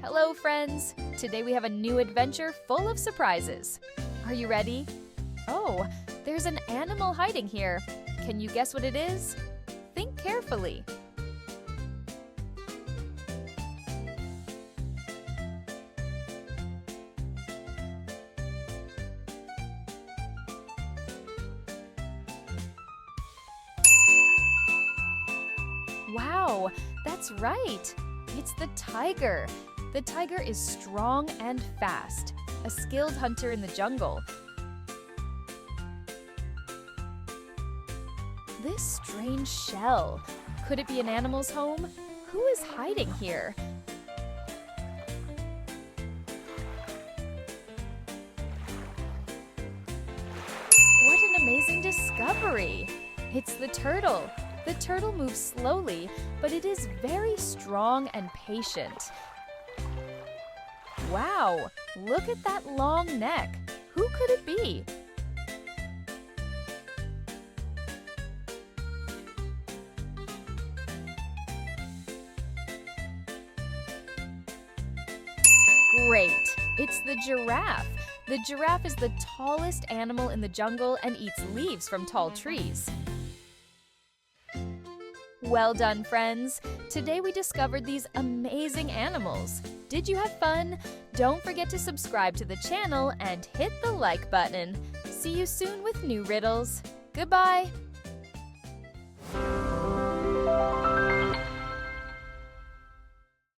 Hello, friends! Today we have a new adventure full of surprises. Are you ready? Oh, there's an animal hiding here. Can you guess what it is? Think carefully. Wow, that's right! It's the tiger. The tiger is strong and fast, a skilled hunter in the jungle. This strange shell. Could it be an animal's home? Who is hiding here? What an amazing discovery! It's the turtle. The turtle moves slowly, but it is very strong and patient. Wow, look at that long neck. Who could it be? Great! It's the giraffe. The giraffe is the tallest animal in the jungle and eats leaves from tall trees. Well done, friends! Today we discovered these amazing animals. Did you have fun? Don't forget to subscribe to the channel and hit the like button. See you soon with new riddles. Goodbye!